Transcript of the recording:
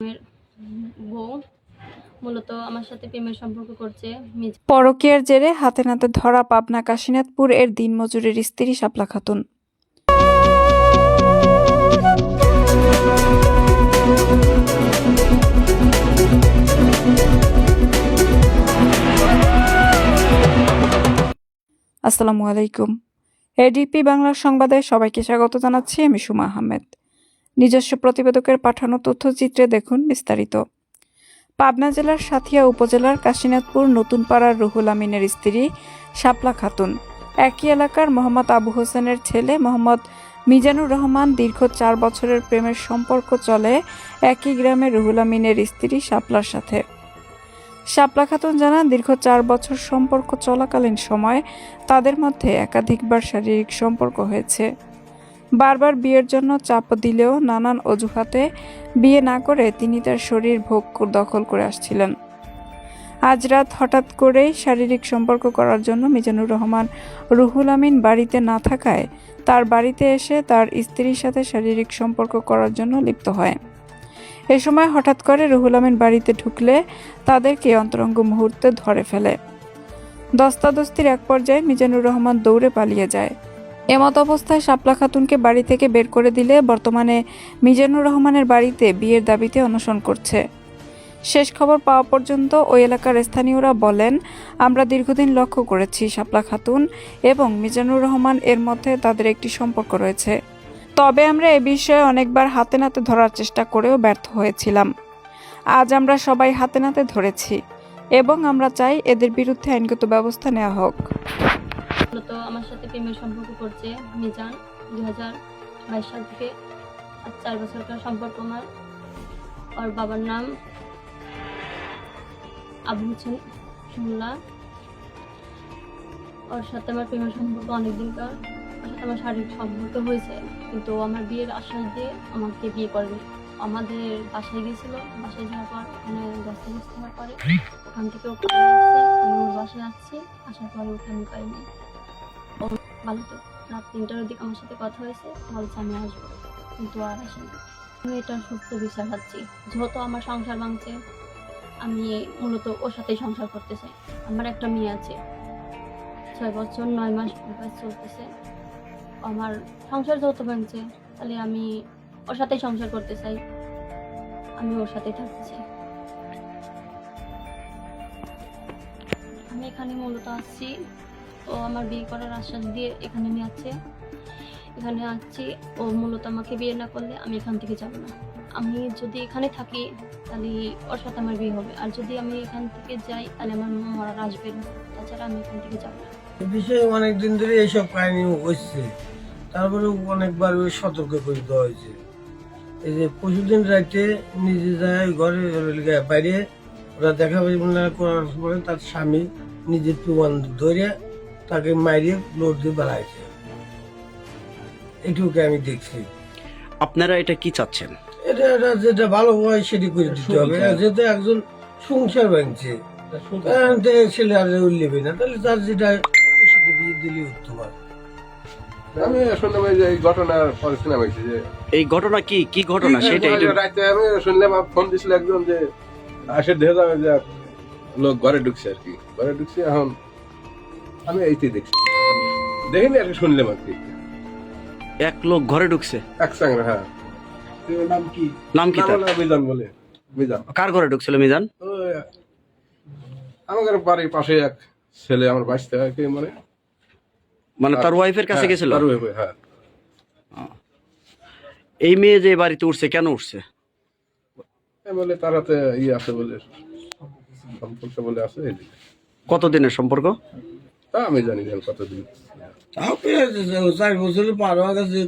মেয়ের বউ মূলত আমার সাথে প্রেমের সম্পর্ক করছে। পরকীয়ার জেরে হাতে নাতে ধরা পাবনা কাশীনাথপুর এর দিনমজুরের স্ত্রী শাপলা খাতুন। আসসালামু আলাইকুম। এডিপি বাংলার সংবাদে সবাইকে স্বাগত জানাচ্ছি। আমি সুমা আহমেদ। নিজস্ব প্রতিবেদকের পাঠানো তথ্যচিত্রে দেখুন বিস্তারিত। পাবনা জেলার সাথিয়া উপজেলার কাশীনাথপুর নতুন পাড়ার রুহুল আমিনের স্ত্রী শাপলা খাতুন একই এলাকার মোহাম্মদ আবু হোসেনের ছেলে মোহাম্মদ মিজানুর রহমান দীর্ঘ 4 বছরের প্রেমের সম্পর্ক চলে একই গ্রামের রুহুল আমিনের স্ত্রী শাপলার সাথে। শাপলা খাতুন জানান, দীর্ঘ 4 বছর সম্পর্ক চলাকালীন সময় তাদের মধ্যে একাধিকবার শারীরিক সম্পর্ক হয়েছে। বারবার বিয়ের জন্য চাপ দিলেও নানান অজুহাতে বিয়ে না করে তিনি তার শরীর ভোগ দখল করে আসছিলেন। আজ রাত হঠাৎ করেই শারীরিক সম্পর্ক করার জন্য মিজানুর রহমান রুহুল আমিন বাড়িতে না থাকায় তার বাড়িতে এসে তার স্ত্রীর সাথে শারীরিক সম্পর্ক করার জন্য লিপ্ত হয়। এ সময় হঠাৎ করে রুহুল আমিন বাড়িতে ঢুকলে তাদেরকে অন্তরঙ্গ মুহূর্তে ধরে ফেলে। দস্তাদস্তির এক পর্যায়ে মিজানুর রহমান দৌড়ে পালিয়ে যায়। এমত অবস্থায় শাপলা খাতুনকে বাড়ি থেকে বের করে দিলে বর্তমানে মিজানুর রহমানের বাড়িতে বিয়ের দাবিতে অনশন করছে। শেষ খবর পাওয়া পর্যন্ত ওই এলাকার স্থানীয়রা বলেন, আমরা দীর্ঘদিন লক্ষ্য করেছি শাপলা খাতুন এবং মিজানুর রহমান এর মধ্যে তাদের একটি সম্পর্ক রয়েছে। তবে আমরা এ বিষয়ে অনেকবার হাতে নাতে ধরার চেষ্টা করেও ব্যর্থ হয়েছিলাম। আজ আমরা সবাই হাতে নাতে ধরেছি এবং আমরা চাই এদের বিরুদ্ধে আইনগত ব্যবস্থা নেওয়া হোক। মূলত আমার সাথে প্রেমের সম্পর্ক করছে মিজান 2022 সাল থেকে। 4 বছরকার সম্পর্ক আমার। ওর বাবার নাম আবু হোসেন শুনলা। ওর সাথে আমার প্রেমের সম্পর্ক অনেকদিনকার। ওর সাথে আমার শারীরিক সম্পর্ক হয়েছে, কিন্তু আমার বিয়ের আশ্বাস দিয়ে আমাকে বিয়ে করেনি। আমাদের বাসায় গিয়েছিল, বাসায় যাওয়ার পর ওখানে দস্তাবেজ হওয়ার পরে ওখান থেকে ওকে আমি ওর বাসায় আসছি। আসার পরে ওকে আমি পাইনি। ও ভালো তো রাত 3টার দিকে আমার সাথে কথা হয়েছে, বলছে আমি আসবো, কিন্তু আর আসেনি। আমি এটা সুস্থ বিচার পাচ্ছি, যেহেতু আমার সংসার ভাঙছে। আমি মূলত ওর সাথেই সংসার করতে চাই। আমার একটা মেয়ে আছে, 6 বছর 9 মাস চলতেছে। আমার সংসার যেহেতু ভাঙছে, তাহলে আমি ওর সাথেই সংসার করতে চাই। আমি ওর সাথেই থাকতে চাই। আমি এখানে মূলত আসছি, ও আমার বিয়ে করার আশ্বাস দিয়ে এখানে নিয়ে আসছে। এখানে আসছি, ও মূলত আমাকে বিয়ে না করলে আমি এখান থেকে যাব না। আমি যদি এখানে থাকি তাহলে ওর সাথে আমার বিয়ে হবে, আর যদি আমি এখান থেকে যাই তাহলে আমার মরার আসবে না। তাছাড়া আমি এখান থেকে যাব না। বিষয়ে অনেকদিন ধরে এইসব কাহিনী হচ্ছে, তারপরে অনেকবার সতর্ক করে দেওয়া হয়েছে। এই যে পরশুদিন রাতে নিজে যায় ঘরে বাইরে, ওরা দেখা করার পরে তার স্বামী নিজের প্রমাণ ধরে তাকে মারিয়ে লোড দিয়ে বেড়াইছে। এটুকু আমি দেখছি। আপনারা এটা কি চাচ্ছেন? এটা যেটা ভালো হয় সেটি করে দিতে হবে। যেহেতু একজন সংসার ভাঙছে, ছেলে আর উল্লেবে না, তাহলে তার যেটা সেটা বিয়ে দিলে উত্তম হয়। আমি শুনলাম যে এই ঘটনার পরে সিনেমা হয়েছে যে এই ঘটনা কি ঘটনা সেটা রাতে আমি শুনলাম, ফোন দিছিল একজন যে আসে দেখে যাবে যে লোক ঘরে ঢুকছে আর কি, ঘরে ঢুকছে। এখন আমি এইটাই দেখছি, দেখিনি আর কি, শুনলাম আর কি। এক লোক ঘরে ঢুকছে এক সঙ্গে। হ্যাঁ, নাম কি তার? মিজান বলে। মিজান কার ঘরে ঢুকছিল মিজান? আমাদের বাড়ির পাশে এক ছেলে, আমার বাঁচতে হয় কি মানে তার ওয়াইফের কাছে গেছিল? হ্যাঁ। এই মেয়ে যে বাড়িতে উঠছে, কেন উঠছে? বলে তার হাতে আছে বলে, সম্পর্ক বলে আছে। কতদিনের সম্পর্ক তা আমি জানি না কতদিন। 4 বছর পার হয়ে গেছে।